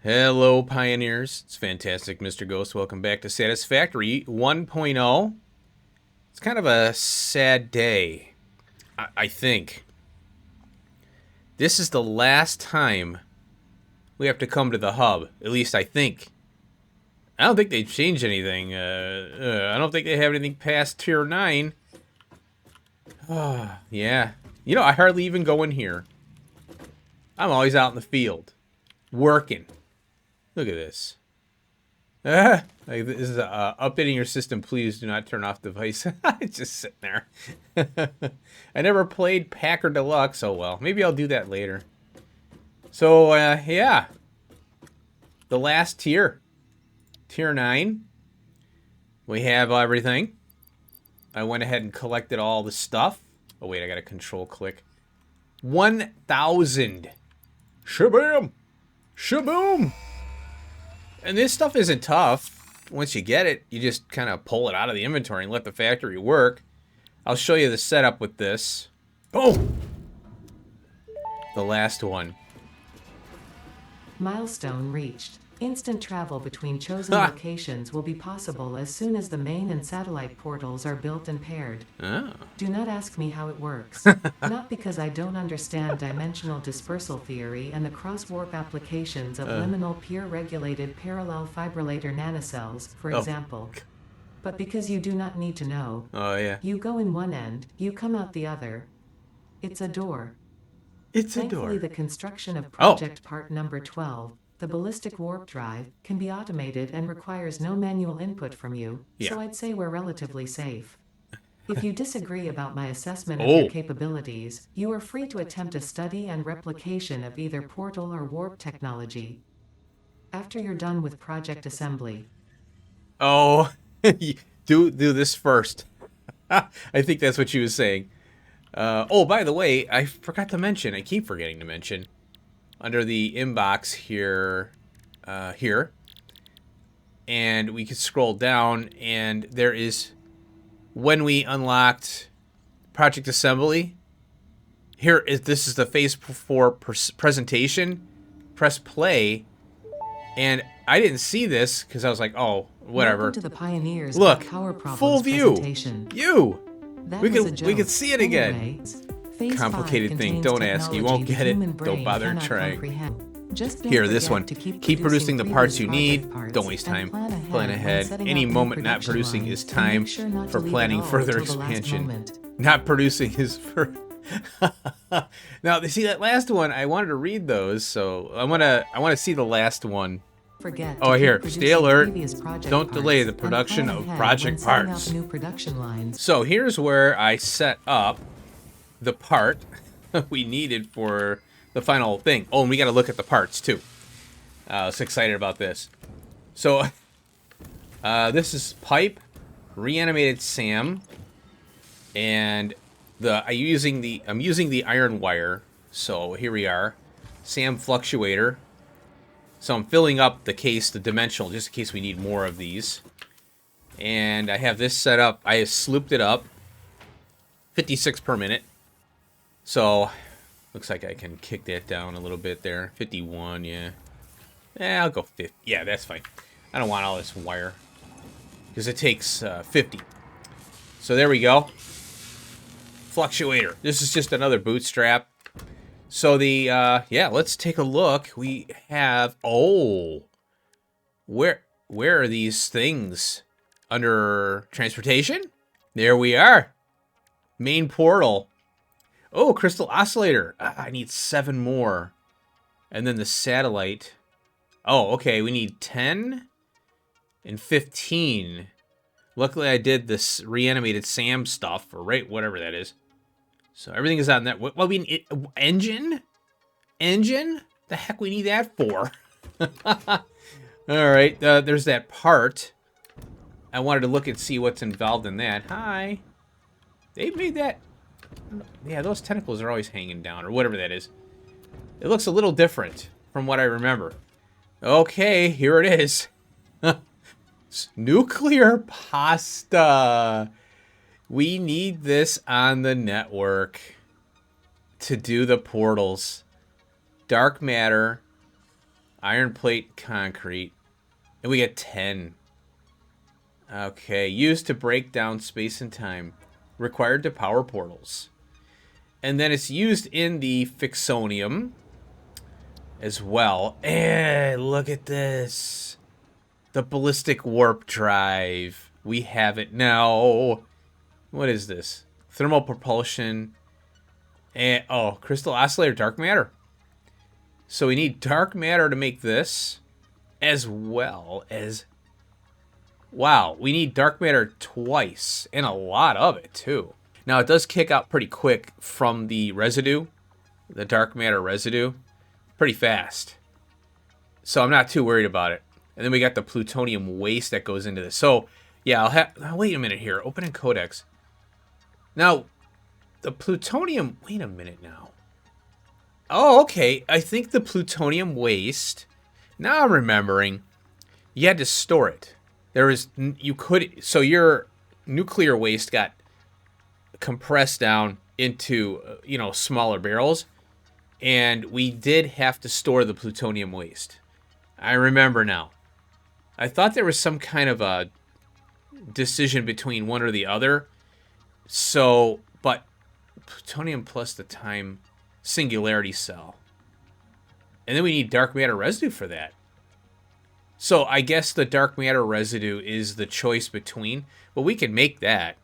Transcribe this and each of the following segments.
Hello, Pioneers. It's fantastic, Mr. Ghost. Welcome back to Satisfactory 1.0. It's kind of a sad day, I think. This is the last time we have to come to the hub. At least I think. I don't think they've changed anything. I don't think they have anything past Tier 9. Yeah. You know, I hardly even go in here. I'm always out in the field. Working. Look at this. Like this is updating your system. Please do not turn off device. It's just sitting there. I never played Packer Deluxe. Oh well, maybe I'll do that later. So yeah, the last tier, Tier 9. We have everything. I went ahead and collected all the stuff. Oh wait, I got a control click. 1,000. Shabam! Shaboom! And this stuff isn't tough. Once you get it, you just kind of pull it out of the inventory and let the factory work. I'll show you the setup with this. Oh! The last one. Milestone reached. Instant travel between chosen locations will be possible as soon as the main and satellite portals are built and paired. Oh. Do not ask me how it works. Not because I don't understand dimensional dispersal theory and the cross-warp applications of liminal peer-regulated parallel fibrillator nanocells, for example. But because you do not need to know. Oh, yeah. You go in one end, you come out the other. It's a door. It's a Thankfully, door. the construction of project part number 12, the ballistic warp drive, can be automated and requires no manual input from you, so I'd say we're relatively safe. If you disagree about my assessment of your capabilities, you are free to attempt a study and replication of either portal or warp technology. After you're done with project assembly. Oh, do this first. I think that's what she was saying. Oh, by the way, I forgot to mention, I keep forgetting to mention, under the inbox here, and we can scroll down, and there is, when we unlocked Project Assembly, this is the Phase 4 presentation, press play, and I didn't see this, because I was like, oh, whatever. Welcome to the Pioneers Look, Power Problems full view, presentation. We can see it again. Complicated thing. Don't ask. You won't get it. Don't bother trying. Here, this one. Keep producing the parts you need. Don't waste time. Plan ahead. Any moment not producing is time for planning further expansion. Not producing is for... Now, see that last one? I wanted to read those, so I want to see the last one. Oh, here. Stay alert. Don't delay the production of project parts. So here's where I set up the part we needed for the final thing. Oh, and we got to look at the parts too. I was excited about this. So this is pipe, reanimated Sam, and I'm using the iron wire. So here we are, Sam fluctuator. So I'm filling up the dimensional, just in case we need more of these. And I have this set up. I have slooped it up, 56 per minute. So, looks like I can kick that down a little bit there. 51, yeah. I'll go 50. Yeah, that's fine. I don't want all this wire, because it takes 50. So there we go. Fluctuator. This is just another bootstrap. So yeah, let's take a look. We have, where are these things? Under transportation? There we are. Main portal. Oh, crystal oscillator. I need 7 more. And then the satellite. Oh, okay, we need 10 and 15. Luckily, I did this reanimated Sam stuff, or whatever that is. So everything is on that. Well, engine? Engine? The heck we need that for? All right, there's that part. I wanted to look and see what's involved in that. Hi. They made that. Yeah, those tentacles are always hanging down, or whatever that is. It looks a little different from what I remember. Okay, here it is. Nuclear pasta. We need this on the network to do the portals. Dark matter. Iron plate, concrete. And we get 10. Okay, used to break down space and time. Required to power portals. And then it's used in the Fixonium as well. And look at this. The ballistic warp drive. We have it now. What is this? Thermal propulsion. And, oh, crystal oscillator, dark matter. So we need dark matter to make this, as well as... Wow, we need dark matter twice, and a lot of it, too. Now, it does kick out pretty quick from the residue, the dark matter residue, pretty fast. So I'm not too worried about it. And then we got the plutonium waste that goes into this. So, yeah, I'll have... Now, wait a minute here. Open in Codex. Now, the plutonium... Wait a minute now. Oh, okay. I think the plutonium waste... Now I'm remembering. You had to store it. There was... You could... So your nuclear waste got compressed down into, you know, smaller barrels. And we did have to store the plutonium waste. I remember now. I thought there was some kind of a decision between one or the other. So, but plutonium plus the time singularity cell. And then we need dark matter residue for that. So I guess the dark matter residue is the choice between. But we can make that,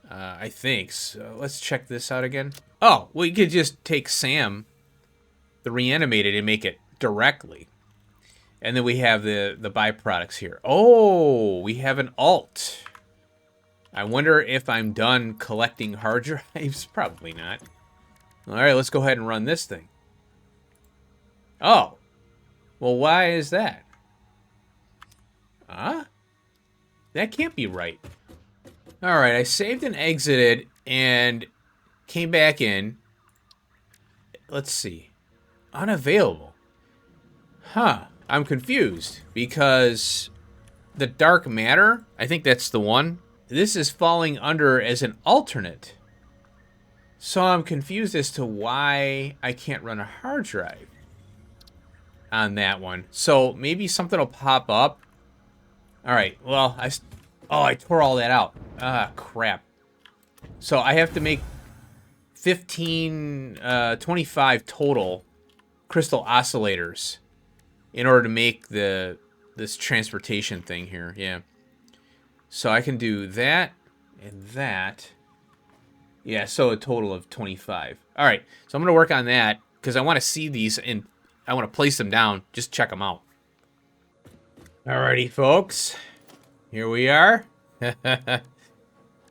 I think. So let's check this out again. Oh, we could just take Sam, the reanimated, and make it directly. And then we have the byproducts here. Oh, we have an alt. I wonder if I'm done collecting hard drives. Probably not. All right, let's go ahead and run this thing. Oh. Well, why is that? Huh? That can't be right. All right, I saved and exited and came back in. Let's see. Unavailable. Huh. I'm confused because the dark matter, I think that's the one. This is falling under as an alternate. So I'm confused as to why I can't run a hard drive on that one. So maybe something will pop up. All right, well, I tore all that out. Ah, crap. So I have to make 25 total crystal oscillators in order to make this transportation thing here. Yeah. So I can do that and that. Yeah, so a total of 25. All right, so I'm going to work on that because I want to see these and I want to place them down. Just check them out. Alrighty, folks. Here we are.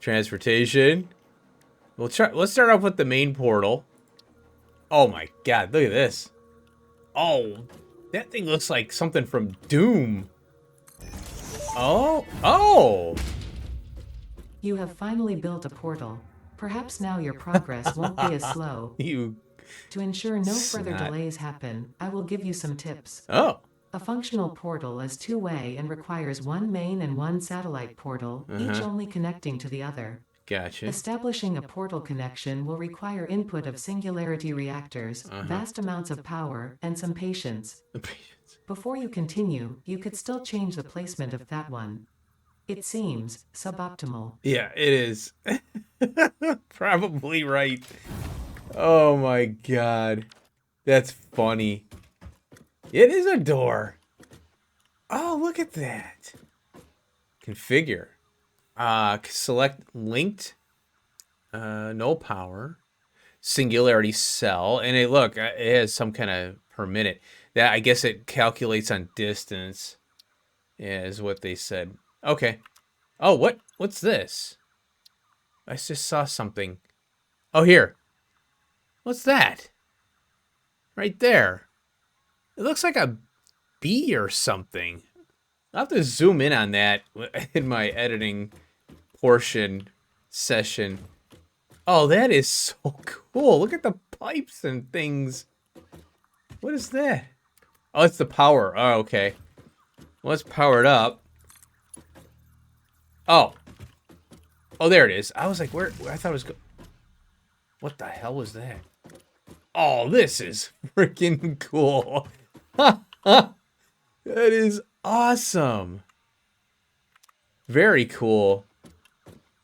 Transportation. Let's start off with the main portal. Oh my god, look at this. Oh, that thing looks like something from Doom. Oh! You have finally built a portal. Perhaps now your progress won't be as slow. To ensure no further delays happen, I will give you some tips. Oh. A functional portal is two-way and requires one main and one satellite portal, each only connecting to the other. Gotcha. Establishing a portal connection will require input of singularity reactors, vast amounts of power, and some patience. Before you continue, you could still change the placement of that one. It seems suboptimal. Yeah, it is. Probably right. Oh my god. That's funny. It is a door. Oh, look at that. Configure. Select linked. No power. Singularity cell. And it has some kind of per minute. That, I guess it calculates on distance. Yeah, is what they said. Okay. Oh, what's this? I just saw something. Oh, here. What's that? Right there. It looks like a bee or something. I'll have to zoom in on that in my editing portion session. Oh, that is so cool. Look at the pipes and things. What is that? Oh, it's the power. Oh, okay. Well, let's power it up. Oh. Oh, there it is. I was like, where? I thought it was... What the hell was that? Oh, this is freaking cool. That is awesome. Very cool.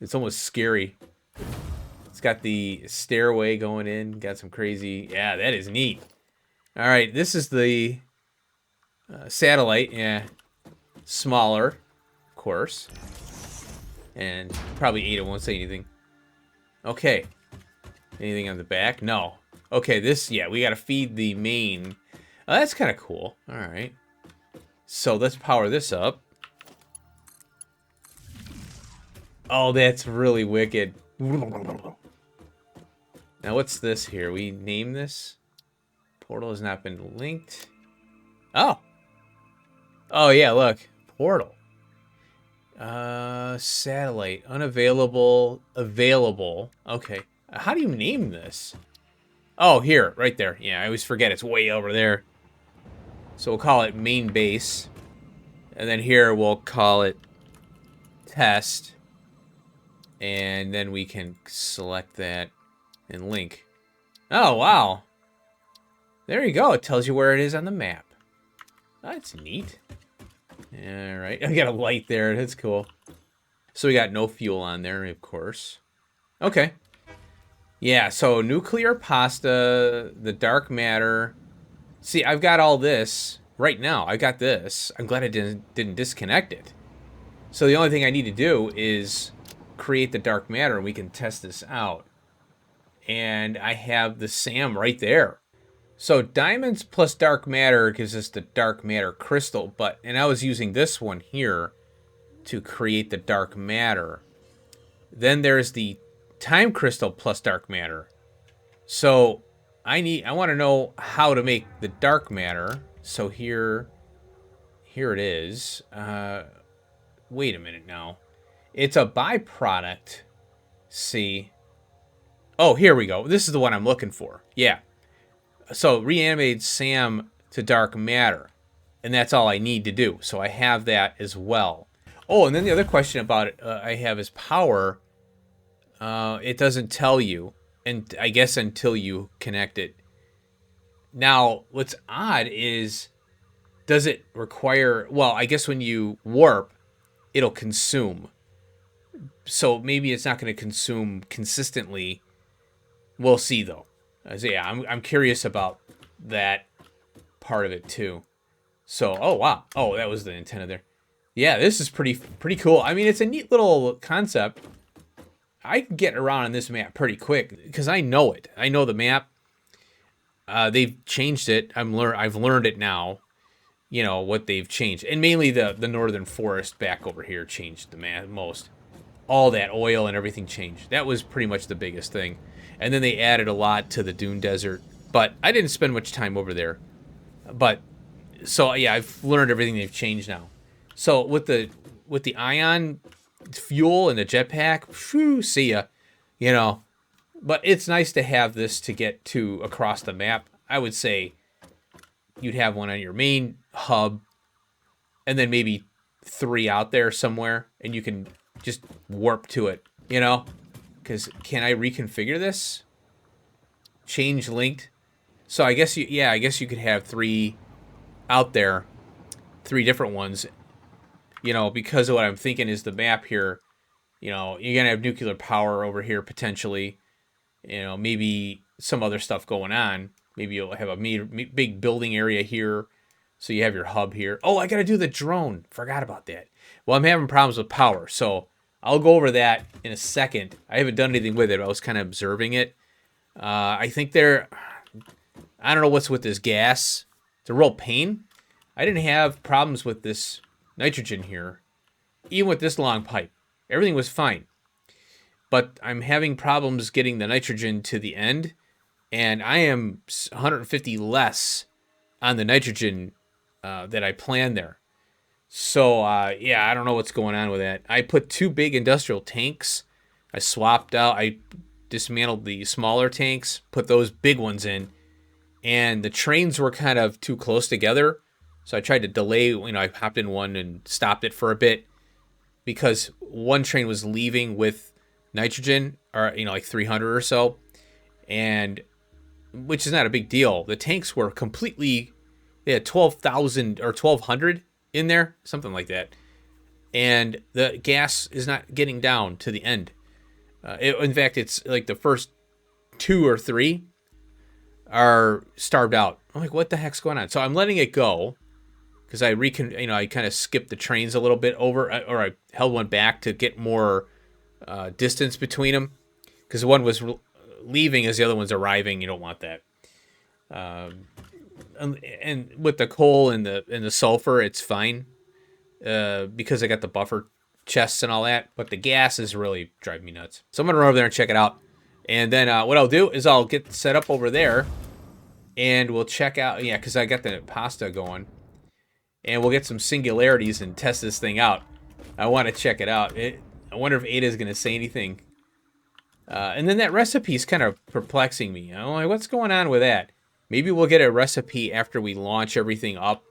It's almost scary. It's got the stairway going in. Got some crazy... Yeah, that is neat. All right, this is the satellite. Yeah, smaller, of course. And probably 8, it won't say anything. Okay. Anything on the back? No. Okay, this... Yeah, we got to feed the main. Oh, that's kind of cool. All right. So let's power this up. Oh, that's really wicked. Now, what's this here? We name this? Portal has not been linked. Oh. Oh, yeah, look. Portal. Satellite. Unavailable. Available. Okay. How do you name this? Oh, here. Right there. Yeah, I always forget. It's way over there. So we'll call it main base. And then here we'll call it test. And then we can select that and link. Oh, wow. There you go. It tells you where it is on the map. That's neat. All right. I got a light there. That's cool. So we got no fuel on there, of course. Okay. Yeah, so nuclear pasta, the dark matter. See, I've got all this right now. I got this. I'm glad I didn't disconnect it. So the only thing I need to do is create the dark matter, and we can test this out. And I have the SAM right there. So diamonds plus dark matter gives us the dark matter crystal, and I was using this one here to create the dark matter. Then there's the time crystal plus dark matter. So I want to know how to make the dark matter. So here it is. Wait a minute now. It's a byproduct. See. Oh, here we go. This is the one I'm looking for. Yeah. So reanimated SAM to dark matter. And that's all I need to do. So I have that as well. Oh, and then the other question about it I have is power. It doesn't tell you. And I guess until you connect it. Now, what's odd is, does it require... Well, I guess when you warp, it'll consume. So maybe it's not going to consume consistently. We'll see, though. So yeah, I'm curious about that part of it too. So, oh wow, oh that was the antenna there. Yeah, this is pretty cool. I mean, it's a neat little concept. I can get around on this map pretty quick because I know it. I know the map. They've changed it. I've learned it now. You know what they've changed, and mainly the northern forest back over here changed the map most. All that oil and everything changed. That was pretty much the biggest thing. And then they added a lot to the Dune Desert. But I didn't spend much time over there. But, so yeah, I've learned everything they've changed now. So with the ion fuel and the jetpack, phew, see ya. You know, but it's nice to have this to get to across the map. I would say you'd have one on your main hub. And then maybe 3 out there somewhere. And you can just warp to it, you know? Because can I reconfigure this? Change linked. So I guess you could have 3 out there, 3 different ones. You know, because of what I'm thinking is the map here. You know, you're gonna have nuclear power over here potentially. You know, maybe some other stuff going on. Maybe you'll have a big building area here. So you have your hub here. Oh, I gotta do the drone. Forgot about that. Well, I'm having problems with power, so I'll go over that in a second. I haven't done anything with it. I was kind of observing it. I think I don't know what's with this gas. It's a real pain. I didn't have problems with this nitrogen here. Even with this long pipe. Everything was fine. But I'm having problems getting the nitrogen to the end. And I am 150 less on the nitrogen that I planned there. So, yeah, I don't know what's going on with that. I put 2 big industrial tanks. I dismantled the smaller tanks, put those big ones in, and the trains were kind of too close together. So I tried to delay, I hopped in one and stopped it for a bit because one train was leaving with nitrogen, or, like 300 or so, and which is not a big deal. The tanks were completely Yeah, 12,000 or 1,200 in there, something like that. And the gas is not getting down to the end. In fact, it's like the first 2 or 3 are starved out. I'm like, what the heck's going on? So I'm letting it go because I kind of skipped the trains a little bit over, or I held one back to get more distance between them because one was leaving as the other one's arriving. You don't want that. And with the coal and the sulfur, it's fine because I got the buffer chests and all that. But the gas is really driving me nuts. So I'm gonna run over there and check it out. And then what I'll do is I'll get set up over there, and we'll check out. Yeah, because I got the pasta going, and we'll get some singularities and test this thing out. I want to check it out. I wonder if Ada's gonna say anything. And then that recipe's kind of perplexing me. I'm like, what's going on with that? Maybe we'll get a recipe after we launch everything up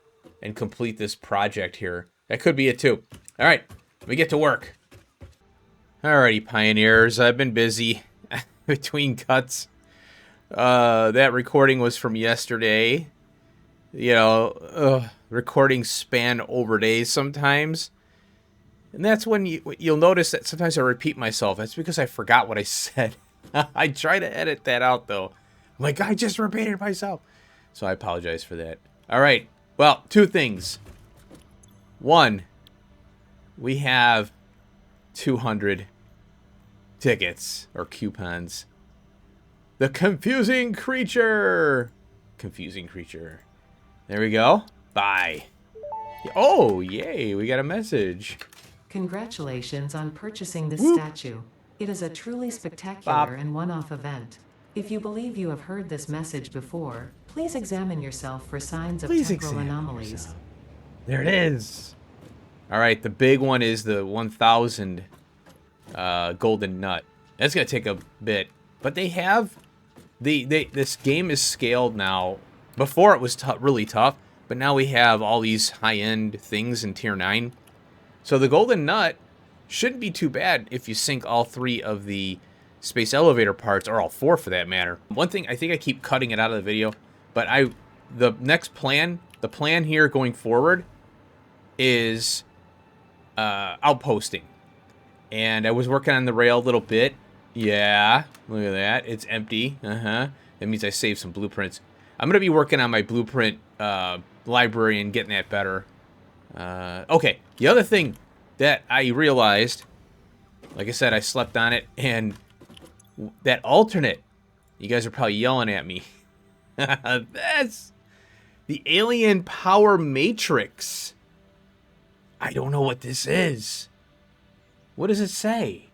and complete this project here. That could be it too. All right, let me get to work. Alrighty, pioneers. I've been busy between cuts. That recording was from yesterday. You know, recordings span over days sometimes. And that's when you'll notice that sometimes I repeat myself. That's because I forgot what I said. I try to edit that out, though. I'm like, I just repeated myself. So I apologize for that. All right. Well, 2 things. 1, we have 200 tickets or coupons. The confusing creature. Confusing creature. There we go. Bye. Oh, yay. We got a message. Congratulations on purchasing this Whoop. statue. It is a truly spectacular Bop. and one-off event. If you believe you have heard this message before, please examine yourself for signs of temporal anomalies. Yourself. There it is. All right, the big one is the 1,000 golden nut. That's gonna take a bit, but they have this game is scaled now. Before it was really tough, but now we have all these high-end things in tier 9. So the golden nut shouldn't be too bad if you sync all 3 of the space elevator parts, or all 4 for that matter. One thing, I think I keep cutting it out of the video, but the plan here going forward is outposting. And I was working on the rail a little bit. Yeah, look at that. It's empty. That means I saved some blueprints. I'm going to be working on my blueprint library and getting that better. Okay, the other thing that I realized, like I said, I slept on it, and that alternate, you guys are probably yelling at me. That's the alien power matrix. I don't know what this is. What does it say?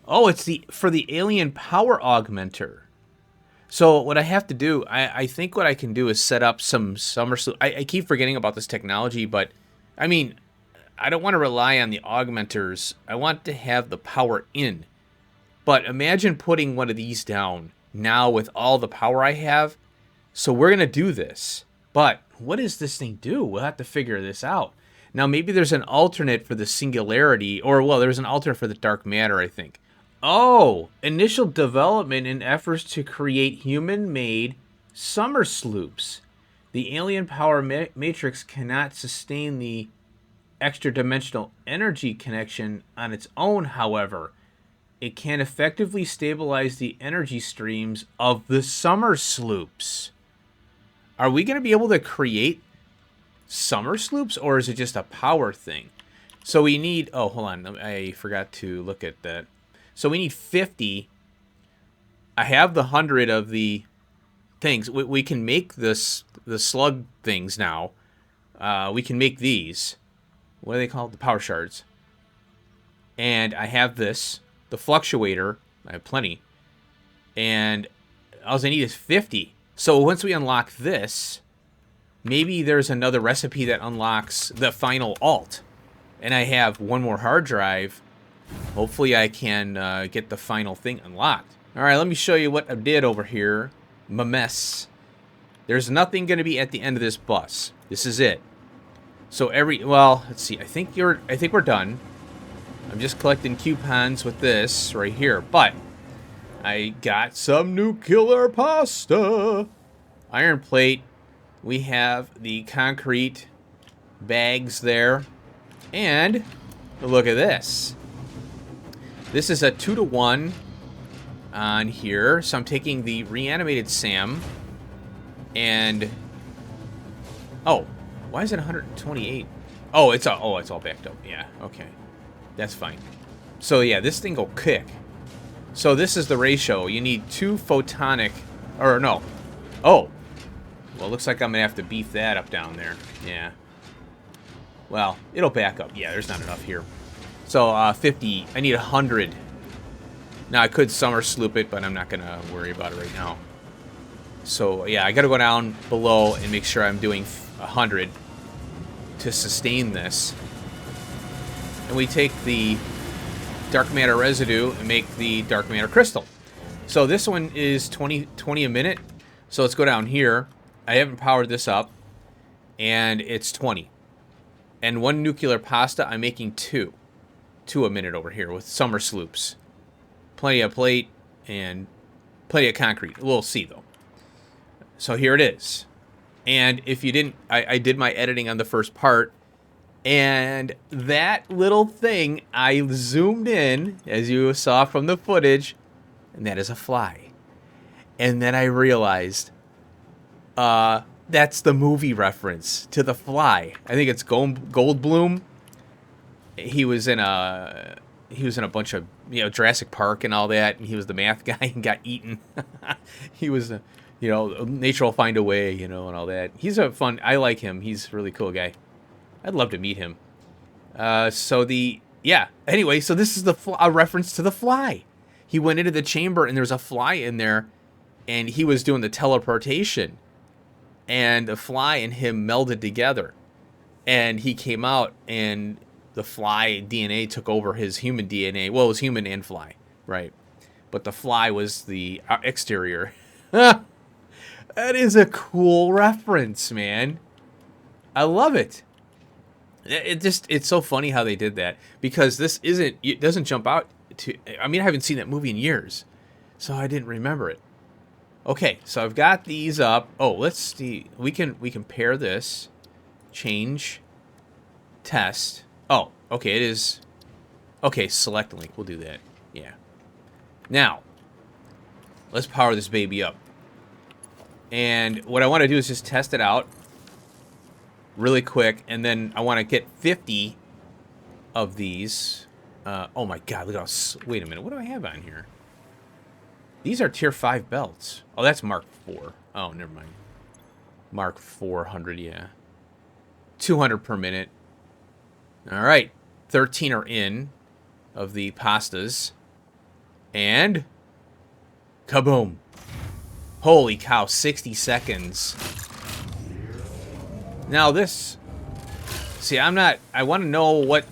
Oh, it's for the alien power augmenter. So what I have to do, I think what I can do is set up some somersault. I keep forgetting about this technology, but I mean, I don't want to rely on the augmenters. I want to have the power in. But imagine putting one of these down now with all the power I have. So we're going to do this. But what does this thing do? We'll have to figure this out. Now, maybe there's an alternate for the singularity, or, well, there's an alternate for the dark matter, I think. Oh, initial development in efforts to create human-made summer sloops. The alien power matrix cannot sustain the extra-dimensional energy connection on its own, however. It can effectively stabilize the energy streams of the summer sloops. Are we going to be able to create summer sloops, or is it just a power thing? So we need... Oh, hold on. I forgot to look at that. So we need 50. I have the 100 of the things. We can make the slug things now. We can make these. What are they called? The power shards. And I have this. The fluctuator. I have plenty. And all I need is 50. So once we unlock this, maybe there's another recipe that unlocks the final alt. And I have one more hard drive. Hopefully I can get the final thing unlocked. All right, let me show you what I did over here. My mess. There's nothing going to be at the end of this bus. This is it. So well, let's see. I think we're done. I'm just collecting coupons with this right here. But I got some nuclear pasta. Iron plate. we have the concrete bags there. And look at this. This is a 2-to-1 on here. So I'm taking the reanimated Sam and... Oh, why is it 128? Oh, it's all backed up. Yeah, okay. That's fine. So yeah, this thing will kick. So this is the ratio. You need 2 photonic... Or no. Oh. Well, looks like I'm going to have to beef that up down there. Yeah. Well, it'll back up. Yeah, there's not enough here. So, 50. I need 100. Now, I could summer sloop it, but I'm not going to worry about it right now. So, yeah, I got to go down below and make sure I'm doing 100 to sustain this. And we take the dark matter residue and make the dark matter crystal. So this one is 20 a minute. So let's go down here. I haven't powered this up. And it's 20. And 1 nuclear pasta, I'm making 2. 2 a minute over here with summer sloops. Plenty of plate and plenty of concrete. We'll see, though. So here it is. And if you didn't... I did my editing on the first part. And that little thing, I zoomed in, as you saw from the footage, and that is a fly. And then I realized... that's the movie reference to The Fly. I think it's Goldblum. He was in a bunch of, Jurassic Park and all that, and he was the math guy and got eaten. He was, nature will find a way, and all that. He's I like him. He's a really cool guy. I'd love to meet him. Anyway, so this is a reference to The Fly. He went into the chamber and there's a fly in there, and he was doing the teleportation. And the fly and him melded together. And he came out, and the fly DNA took over his human DNA. Well, it was human and fly, right? But the fly was the exterior. That is a cool reference, man. I love it. It's so funny how they did that. Because it doesn't jump out to... I mean, I haven't seen that movie in years. So I didn't remember it. Okay, so I've got these up. Oh, let's see. We can pair this. Change. Test. Oh, okay, it is. Okay, select link. We'll do that. Yeah. Now, let's power this baby up. And what I want to do is just test it out really quick, and then I want to get 50 of these. Oh my God! Look how. Wait a minute. What do I have on here? These are tier 5 belts. Oh, that's Mark 4. Oh, never mind. Mark 400, yeah. 200 per minute. All right. 13 are in of the pastas. And kaboom. Holy cow, 60 seconds. Now this... See, I want to know what...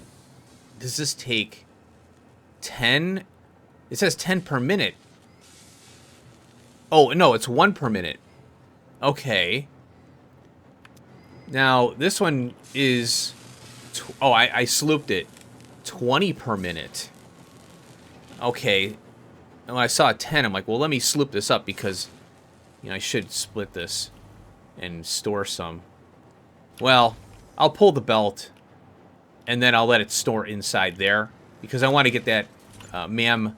Does this take 10? It says 10 per minute. Oh, no, it's 1 per minute. Okay. Now, this one is... I slooped it. 20 per minute. Okay. When I saw 10, I'm like, well, let me sloop this up because, I should split this and store some. Well, I'll pull the belt, and then I'll let it store inside there because I want to get that the MAM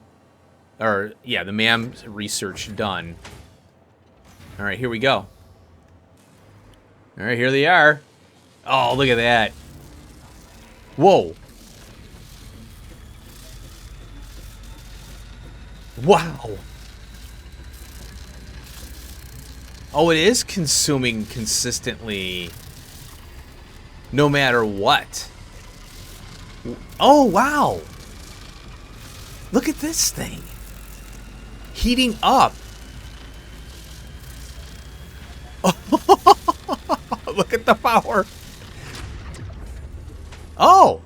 research done. All right, here we go. All right, here they are. Oh, look at that. Whoa. Wow. Oh, it is consuming consistently. No matter what. Oh, wow. Look at this thing. Heating up. Look at the power. Oh.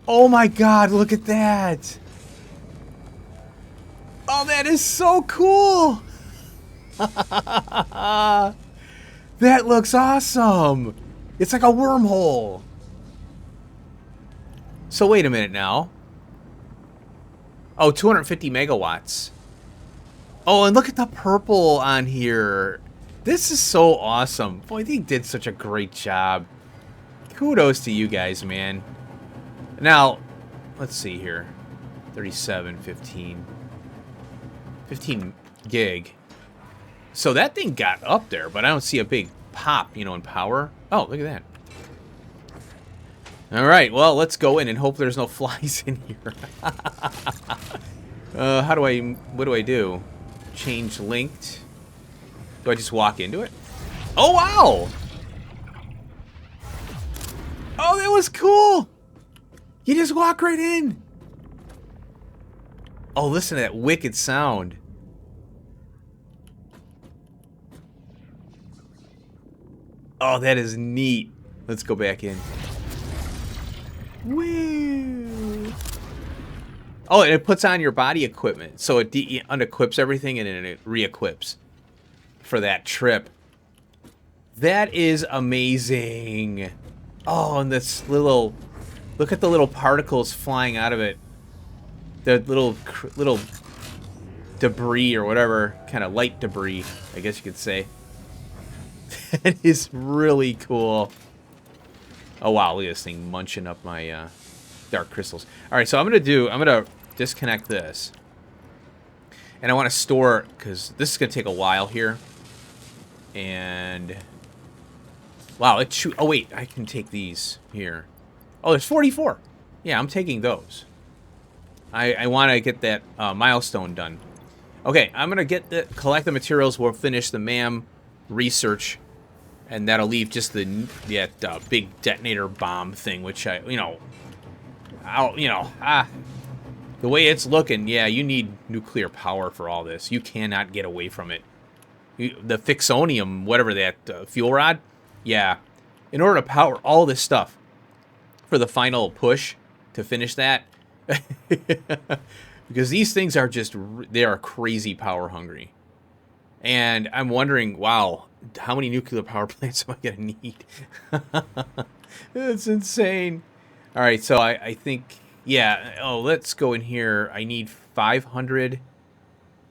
Oh my God, look at that. Oh, that is so cool. That looks awesome. It's like a wormhole. So wait a minute now. Oh, 250 megawatts. Oh, and look at the purple on here. This is so awesome. Boy, they did such a great job. Kudos to you guys, man. Now, let's see here. 37, 15. 15 gig. So that thing got up there, but I don't see a big pop, you know, in power. Oh, look at that. All right, well, let's go in and hope there's no flies in here. What do I do? Change linked. Do I just walk into it? Oh, wow! Oh, that was cool! You just walk right in. Oh, listen to that wicked sound. Oh, that is neat. Let's go back in. Woo! Oh, and it puts on your body equipment. So it unequips everything and then it re-equips for that trip. That is amazing. Oh, and this little... Look at the little particles flying out of it. The little debris or whatever. Kind of light debris, I guess you could say. That is really cool. Oh, wow. Look at this thing munching up my dark crystals. All right, so I'm going to disconnect this. And I want to store, because this is going to take a while here. And, wow, oh, wait, I can take these here. Oh, there's 44. Yeah, I'm taking those. I want to get that milestone done. Okay, I'm going to collect the materials. We'll finish the MAM research. And that'll leave just that big detonator bomb thing, which the way it's looking, yeah, you need nuclear power for all this. You cannot get away from it. The Fixonium, whatever that fuel rod, yeah. In order to power all this stuff for the final push to finish that, because these things are they are crazy power hungry. And I'm wondering, wow, how many nuclear power plants am I going to need? That's insane. All right, so I think, yeah, let's go in here. I need 500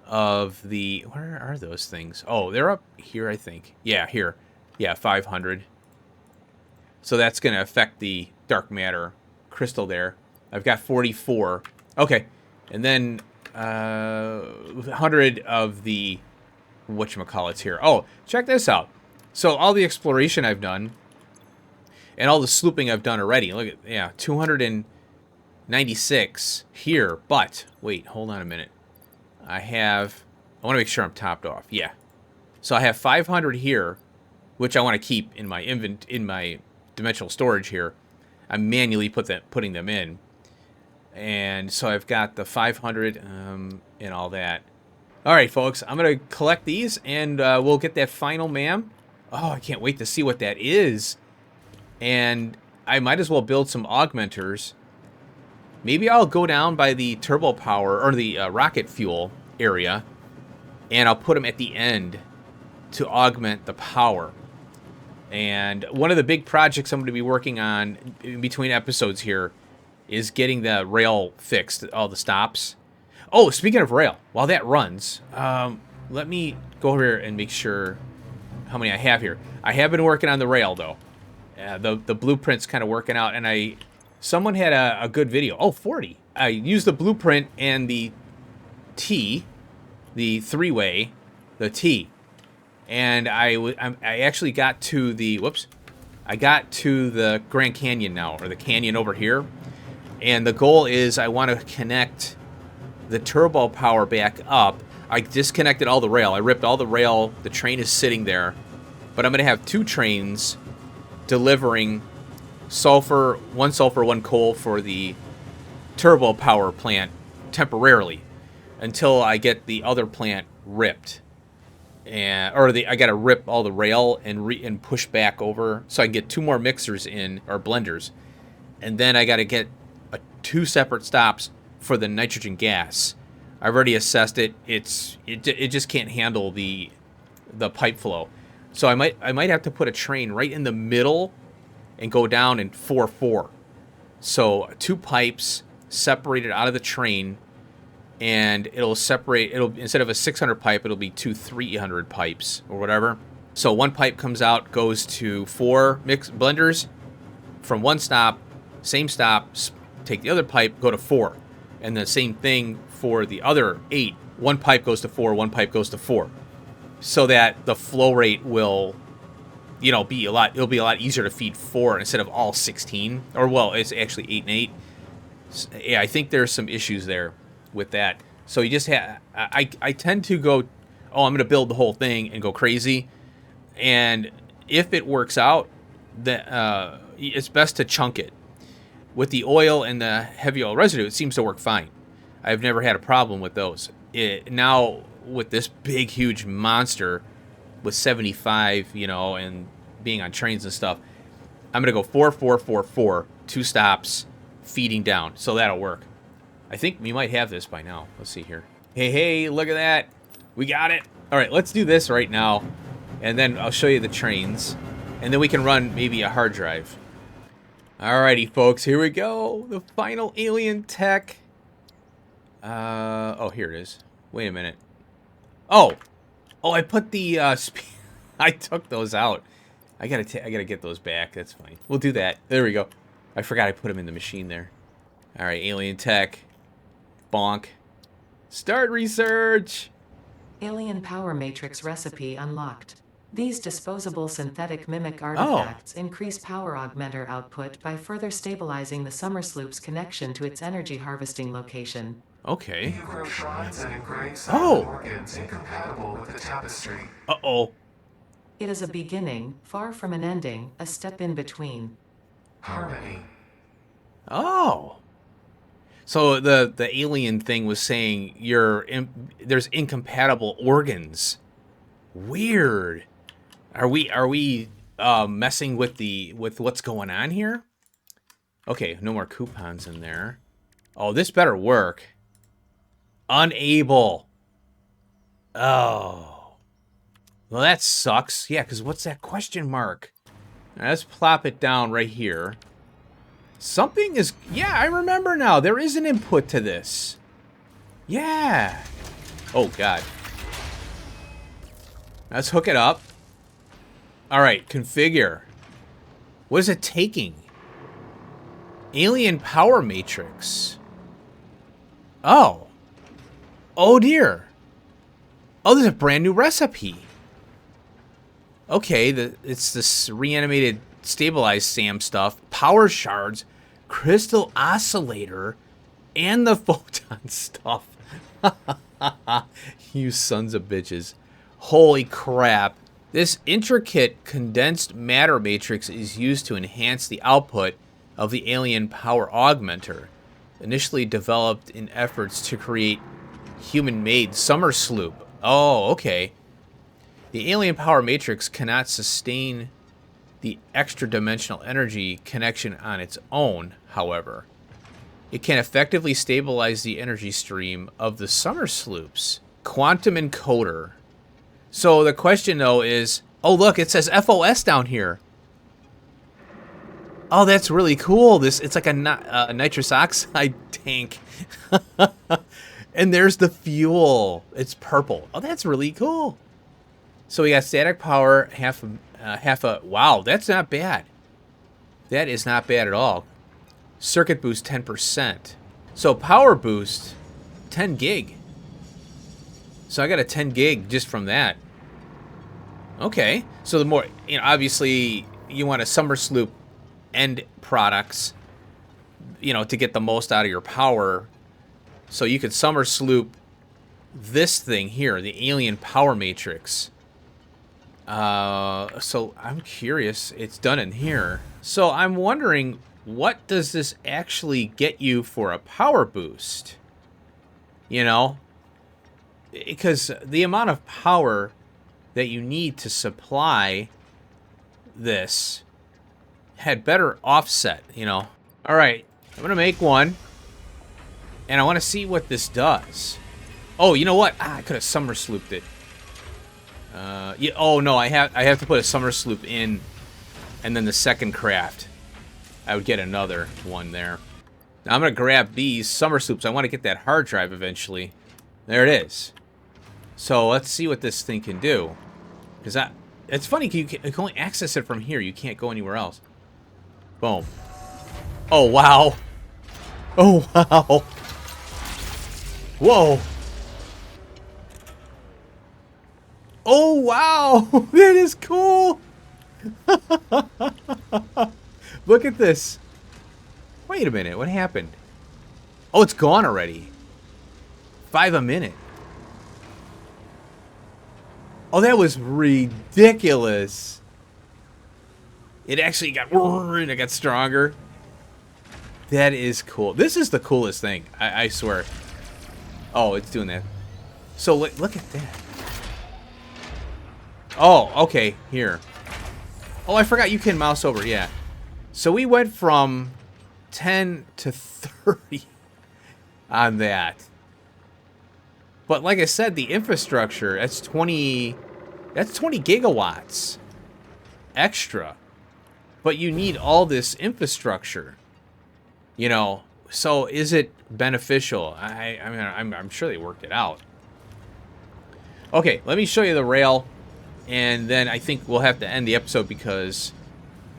of the, where are those things? Oh, they're up here, I think. Yeah, here. Yeah, 500. So that's going to affect the dark matter crystal there. I've got 44. Okay, and then 100 of the... whatchamacallits here. Oh, check this out. So all the exploration I've done and all the slooping I've done already. Look at, yeah, 296 here. But, wait, hold on a minute. I want to make sure I'm topped off. Yeah. So I have 500 here, which I want to keep in my dimensional storage here. I'm manually putting them in. And so I've got the 500 and all that. All right, folks, I'm going to collect these, and we'll get that final MAM. Oh, I can't wait to see what that is. And I might as well build some augmenters. Maybe I'll go down by the turbo power, or the rocket fuel area, and I'll put them at the end to augment the power. And one of the big projects I'm going to be working on in between episodes here is getting the rail fixed, all the stops. Oh, speaking of rail, while that runs, let me go over here and make sure how many I have here. I have been working on the rail, though. The blueprint's kind of working out, and someone had a good video. Oh, 40. I used the blueprint and the T, the three-way, the T. And I actually got to the, I got to the Grand Canyon now, or the canyon over here. And the goal is I want to connect the turbo power back up. I disconnected all the rail. I ripped all the rail. The train is sitting there. But I'm going to have 2 trains delivering one sulfur, one coal for the turbo power plant temporarily until I get the other plant ripped. I got to rip all the rail and push back over so I can get 2 more mixers in, or blenders. And then I got to get 2 separate stops for the nitrogen gas. I've already assessed it. It just can't handle the pipe flow. So I might have to put a train right in the middle and go down in 4-4. So 2 pipes separated out of the train, and it'll instead of a 600 pipe, it'll be 2 300 pipes or whatever. So one pipe comes out, goes to 4 mix blenders from one stop, same stop, take the other pipe, go to 4. And the same thing for the other 8. One pipe goes to 4, one pipe goes to 4. So that the flow rate will, you know, it'll be a lot easier to feed 4 instead of all 16. Or, well, it's actually 8 and 8. Yeah, I think there's some issues there with that. So you just have, I tend to go, oh, I'm going to build the whole thing and go crazy. And if it works out, it's best to chunk it. With the oil and the heavy oil residue, it seems to work fine. I've never had a problem with those. Now, with this big, huge monster with 75, you know, and being on trains and stuff, I'm going to go 4, 4, 4, 4, 2 stops, feeding down. So that'll work. I think we might have this by now. Let's see here. Hey, look at that. We got it. All right, let's do this right now. And then I'll show you the trains. And then we can run maybe a hard drive. Alrighty, folks, here we go. The final alien tech. Oh, here it is. Wait a minute. Oh, I put the I took those out. I gotta get those back. That's fine. We'll do that. There we go. I forgot I put them in the machine there. All right, alien tech. Bonk. Start research. Alien power matrix recipe unlocked. These disposable synthetic mimic artifacts increase power augmenter output by further stabilizing the summer sloop's connection to its energy harvesting location. Okay. You grow shrines and engrave some organs incompatible with the tapestry. Uh-oh. It is a beginning, far from an ending, a step in between. Harmony. Oh. So the alien thing was saying there's incompatible organs. Weird. Are we messing with what's going on here? Okay, no more coupons in there. Oh, this better work. Unable. Oh. Well, that sucks. Yeah, because what's that question mark? Now, let's plop it down right here. Something is... Yeah, I remember now. There is an input to this. Yeah. Oh, God. Let's hook it up. All right, configure. What is it taking? Alien power matrix. Oh. Oh, dear. Oh, there's a brand new recipe. Okay, it's this reanimated, stabilized SAM stuff, power shards, crystal oscillator, and the photon stuff. You sons of bitches. Holy crap. This intricate condensed matter matrix is used to enhance the output of the alien power augmenter, initially developed in efforts to create human-made summer sloop. Oh, okay. The alien power matrix cannot sustain the extra-dimensional energy connection on its own, however. It can effectively stabilize the energy stream of the summer sloops. Quantum encoder. So the question, though, is... Oh, look, it says FOS down here. Oh, that's really cool. It's like a nitrous oxide tank. And there's the fuel. It's purple. Oh, that's really cool. So we got static power, half a... Wow, that's not bad. That is not bad at all. Circuit boost, 10%. So power boost, 10 gig. So I got a 10 gig just from that. Okay. So the more... You know, obviously, you want a summer sloop end products, you know, to get the most out of your power. So you could summer sloop this thing here, the alien power matrix. So I'm curious. It's done in here. So I'm wondering, what does this actually get you for a power boost? You know? Because the amount of power that you need to supply this had better offset, you know? All right, I'm going to make one. And I want to see what this does. Oh, you know what? I could have summer slooped it. Yeah, oh no, I have to put a summer sloop in, and then the second craft. I would get another one there. Now I'm gonna grab these summer sloops. I want to get that hard drive eventually. There it is. So let's see what this thing can do. Cause It's funny, you can only access it from here. You can't go anywhere else. Boom. Oh, wow. Oh, wow. Whoa. Oh, wow. That is cool. Look at this. Wait a minute. What happened? Oh, it's gone already. 5 a minute. Oh, that was ridiculous. It actually got... and it got stronger. That is cool. This is the coolest thing. I swear. Oh, it's doing that. So, look at that. Oh, okay. Here. Oh, I forgot you can mouse over. Yeah. So we went from 10 to 30 on that. But like I said, the infrastructure, that's 20 gigawatts extra. But you need all this infrastructure. You know, so is it beneficial? I mean, I'm sure they worked it out. Okay, let me show you the rail, and then I think we'll have to end the episode because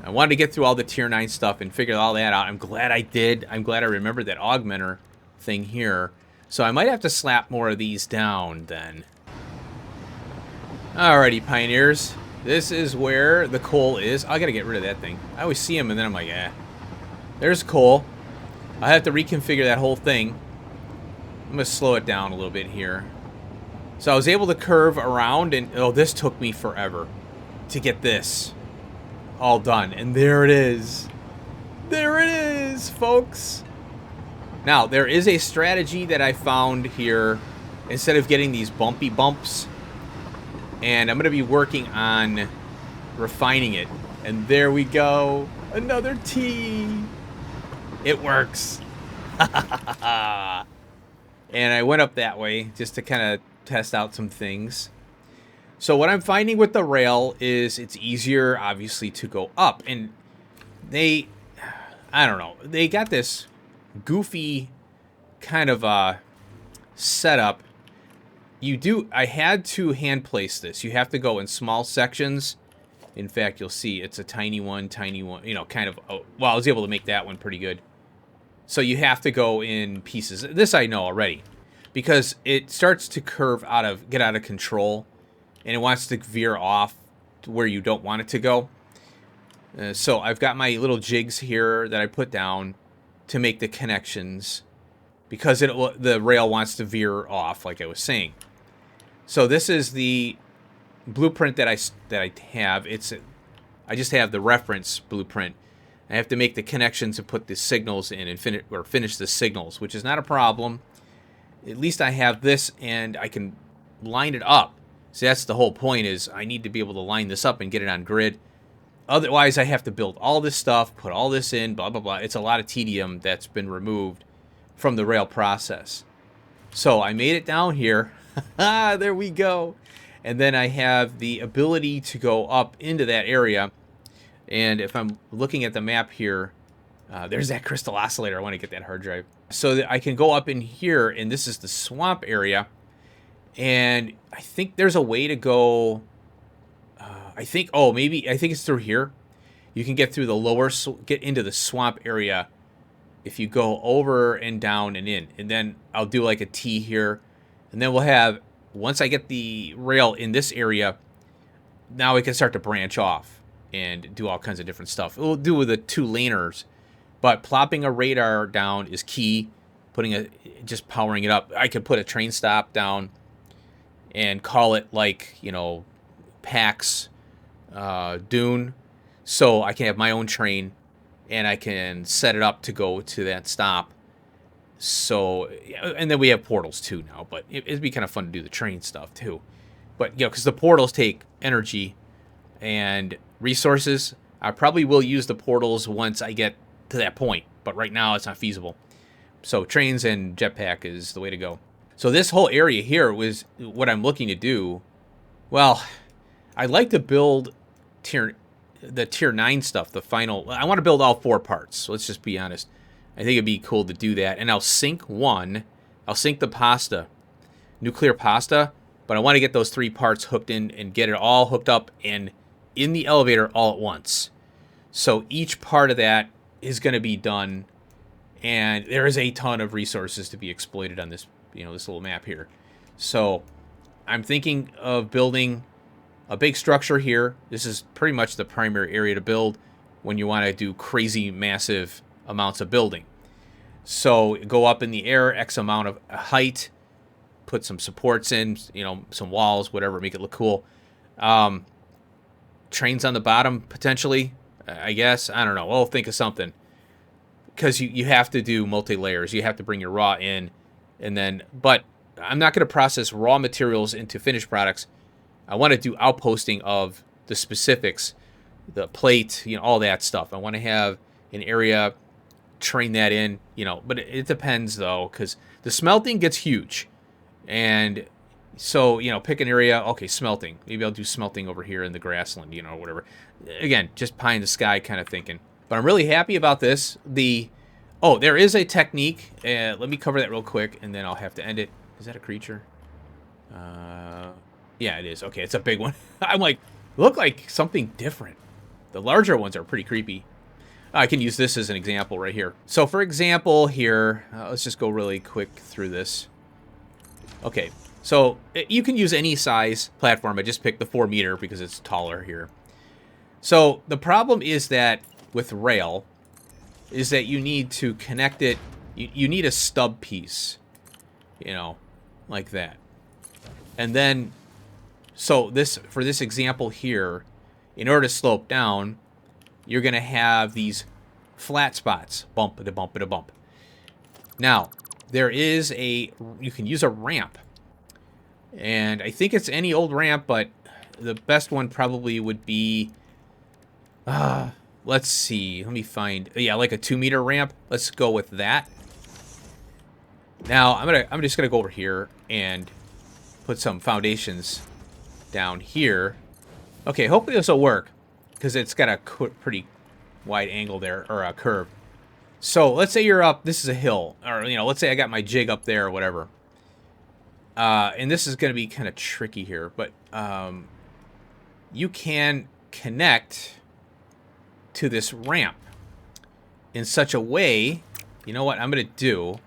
I wanted to get through all the Tier 9 stuff and figure all that out. I'm glad I did. I'm glad I remembered that augmenter thing here. So I might have to slap more of these down then. Alrighty, Pioneers. This is where the coal is. I gotta get rid of that thing. I always see him and then I'm like, eh. There's coal. I have to reconfigure that whole thing. I'm gonna slow it down a little bit here. So I was able to curve around and, oh, this took me forever to get this all done. And there it is. There it is, folks. Now, there is a strategy that I found here instead of getting these bumpy bumps. And I'm going to be working on refining it. And there we go. Another T. It works. And I went up that way just to kind of test out some things. So what I'm finding with the rail is it's easier, obviously, to go up. And they, I don't know, they got this goofy kind of setup. I had to hand place this. You have to go in small sections. In fact, you'll see it's a tiny one, you know, kind of, well, I was able to make that one pretty good. So you have to go in pieces. This I know already because it starts to get out of control and it wants to veer off to where you don't want it to go. So I've got my little jigs here that I put down to make the connections because the rail wants to veer off, like I was saying. So this is the blueprint that I have. I just have the reference blueprint. I have to make the connections and put the signals in and finish the signals, which is not a problem. At least I have this and I can line it up. See, that's the whole point, is I need to be able to line this up and get it on grid. Otherwise, I have to build all this stuff, put all this in, blah, blah, blah. It's a lot of tedium that's been removed from the rail process. So I made it down here. There we go. And then I have the ability to go up into that area. And if I'm looking at the map here, there's that crystal oscillator. I want to get that hard drive. So that I can go up in here, and this is the swamp area. And I think there's a way to go... I think it's through here. You can get through the get into the swamp area if you go over and down and in. And then I'll do like a T here. And then we'll have, once I get the rail in this area, now we can start to branch off and do all kinds of different stuff. We'll do with the 2 laners, but plopping a radar down is key. Just powering it up. I could put a train stop down and call it like, you know, PAX Dune, so I can have my own train and I can set it up to go to that stop. So, and then we have portals too now, but it'd be kind of fun to do the train stuff too. But, you know, because the portals take energy and resources, I probably will use the portals once I get to that point, but right now it's not feasible. So trains and jetpack is the way to go. So this whole area here was what I'm looking to do. Well, I'd like to build the tier 9 stuff, the final. I want to build all 4 parts. So let's just be honest. I think it'd be cool to do that. And I'll sink the pasta, nuclear pasta, but I want to get those 3 parts hooked in and get it all hooked up and in the elevator all at once. So each part of that is going to be done, and there is a ton of resources to be exploited on this, this little map here. So I'm thinking of building a big structure here. This is pretty much the primary area to build when you want to do crazy massive amounts of building. So go up in the air, X amount of height, put some supports in, some walls, whatever, make it look cool. Trains on the bottom, potentially, I guess. I don't know. We'll think of something. Because you have to do multi-layers. You have to bring your raw in. But I'm not going to process raw materials into finished products. I want to do outposting of the specifics, the plate, all that stuff. I want to have an area, train that in, but it depends, though, because the smelting gets huge. And so, pick an area. Okay, smelting. Maybe I'll do smelting over here in the grassland, or whatever. Again, just pie in the sky kind of thinking. But I'm really happy about this. There is a technique. Let me cover that real quick, and then I'll have to end it. Is that a creature? Yeah, it is. Okay, it's a big one. I'm like, look like something different. The larger ones are pretty creepy. I can use this as an example right here. So, for example, here, let's just go really quick through this. Okay, so you can use any size platform. I just picked the 4 meter because it's taller here. So the problem is that with rail is that you need to connect it. You need a stub piece, like that. And then, so for this example here, in order to slope down, you're going to have these flat spots, bump, da bump, da bump. Now, you can use a ramp. And I think it's any old ramp, but the best one probably would be, let's see, let me find, like a 2 meter ramp. Let's go with that. Now, I'm just gonna go over here and put some foundations down here. Okay, hopefully this will work, because it's got a pretty wide angle there, or a curve. So let's say you're up, this is a hill, or let's say I got my jig up there or whatever. And this is going to be kind of tricky here, but you can connect to this ramp in such a way. You know what I'm going to do?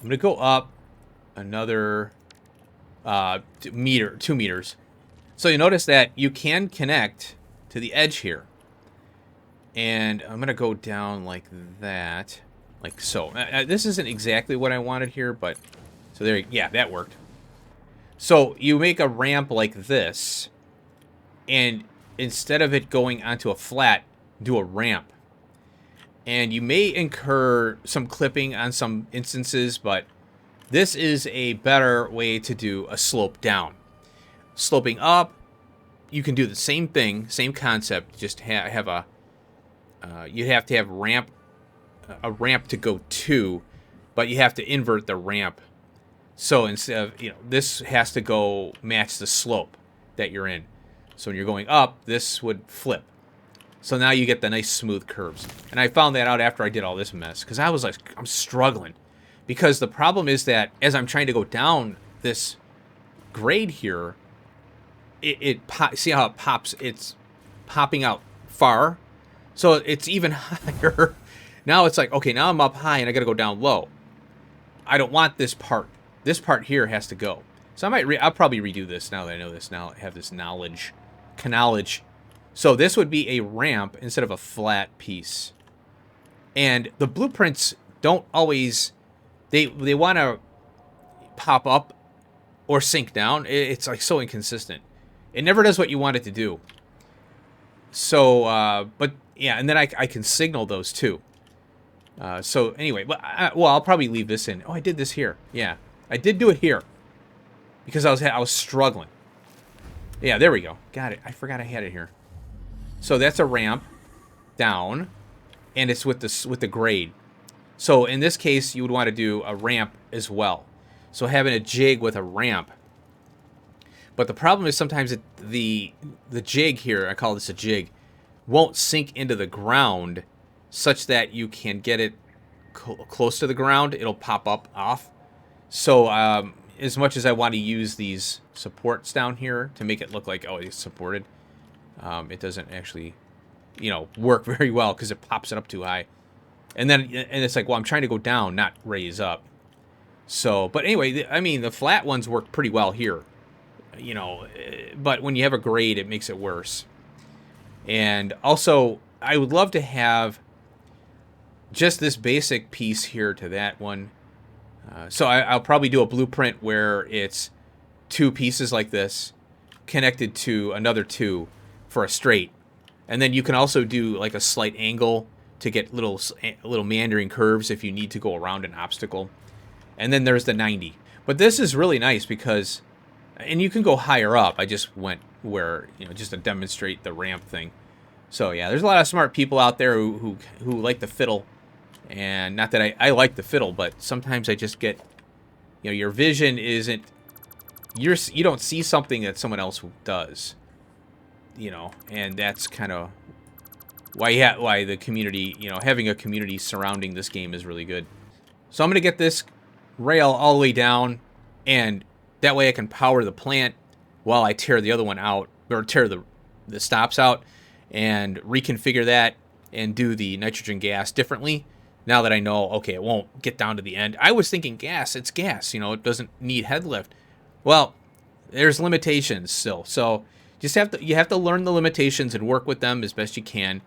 I'm going to go up another 2 meters. So you notice that you can connect to the edge here. And I'm going to go down like that, like so. This isn't exactly what I wanted here, but so there, yeah, that worked. So you make a ramp like this, and instead of it going onto a flat, do a ramp. And you may incur some clipping on some instances, but this is a better way to do a slope down. Sloping up, you can do the same thing, same concept, just have a, you have to have a ramp to go to, but you have to invert the ramp. So instead of, this has to go match the slope that you're in. So when you're going up, this would flip. So now you get the nice smooth curves. And I found that out after I did all this mess, because I was like, I'm struggling. Because the problem is that as I'm trying to go down this grade here, see how it pops? It's popping out far. So it's even higher. Now it's like, okay, now I'm up high and I got to go down low. I don't want this part. This part here has to go. So I'll probably redo this now that I know this. Now I have this knowledge. So this would be a ramp instead of a flat piece. And the blueprints don't always, they want to pop up or sink down. It's like so inconsistent. It never does what you want it to do. So, but yeah, and then I can signal those too. So anyway, but I'll probably leave this in. Oh, I did this here. Yeah, I did do it here because I was struggling. Yeah, there we go. Got it. I forgot I had it here. So that's a ramp down, and it's with the grade. So in this case, you would want to do a ramp as well. So having a jig with a ramp. But the problem is sometimes the jig here, I call this a jig, won't sink into the ground such that you can get it close to the ground. It'll pop up off. So as much as I want to use these supports down here to make it look like, oh, it's supported, it doesn't actually, work very well because it pops it up too high. And then it's like, well, I'm trying to go down, not raise up. So, but anyway, I mean, the flat ones work pretty well here, but when you have a grade, it makes it worse. And also, I would love to have just this basic piece here to that one. So I'll probably do a blueprint where it's 2 pieces like this connected to another 2 for a straight. And then you can also do like a slight angle to get little meandering curves if you need to go around an obstacle. And then there's the 90. But this is really nice because, and you can go higher up. I just went where, just to demonstrate the ramp thing. So yeah, there's a lot of smart people out there who like the fiddle. And not that I like the fiddle, but sometimes I just get, your vision isn't, you don't see something that someone else does. And that's kind of why the community, having a community surrounding this game is really good. So I'm going to get this rail all the way down, and that way I can power the plant while I tear the other one out, or tear the stops out, and reconfigure that and do the nitrogen gas differently. Now that I know, okay, it won't get down to the end. I was thinking gas, it's gas, it doesn't need head lift. Well, there's limitations still. So you have to learn the limitations and work with them as best you can.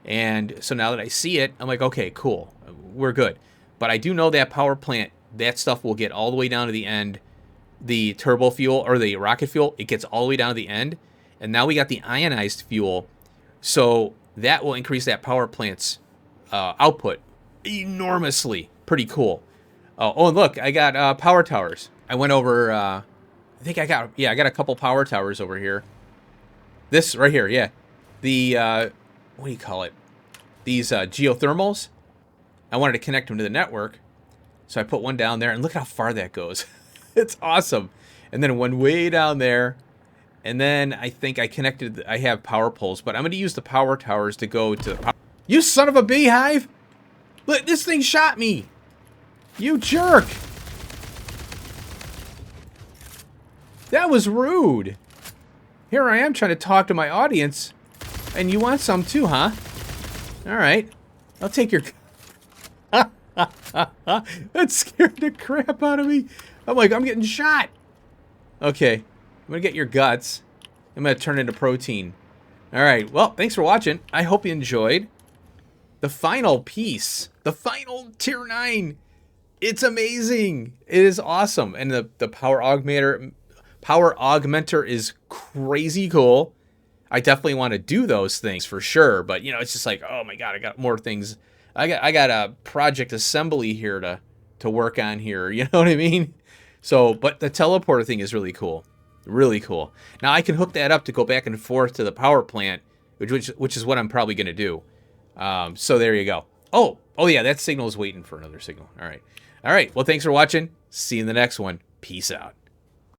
And so now that I see it, I'm like, okay, cool, we're good. But I do know that power plant, that stuff will get all the way down to the end. The turbo fuel or the rocket fuel, it gets all the way down to the end. And now we got the ionized fuel. So that will increase that power plant's output enormously. Pretty cool. Oh, and look, I got power towers. I went over, I got a couple power towers over here. This right here, yeah. The, what do you call it? These geothermals. I wanted to connect them to the network. So I put one down there, and look how far that goes. It's awesome. And then one way down there. And then I think I have power poles, but I'm going to use the power towers to go to the power. You son of a beehive! Look, this thing shot me! You jerk! That was rude. Here I am trying to talk to my audience, and you want some too, huh? Alright. I'll take your... That scared the crap out of me. I'm like, I'm getting shot. Okay. I'm going to get your guts. I'm going to turn into protein. Alright, well, thanks for watching. I hope you enjoyed. The final piece. The final Tier 9. It's amazing. It is awesome. And the power augmenter is crazy cool. I definitely want to do those things for sure. But, it's just like, oh my god, I got more things. I got a project assembly here to work on here. You know what I mean? So, but the teleporter thing is really cool. Really cool. Now I can hook that up to go back and forth to the power plant, which is what I'm probably going to do. So there you go. Oh yeah, that signal is waiting for another signal. All right. Well, thanks for watching. See you in the next one. Peace out.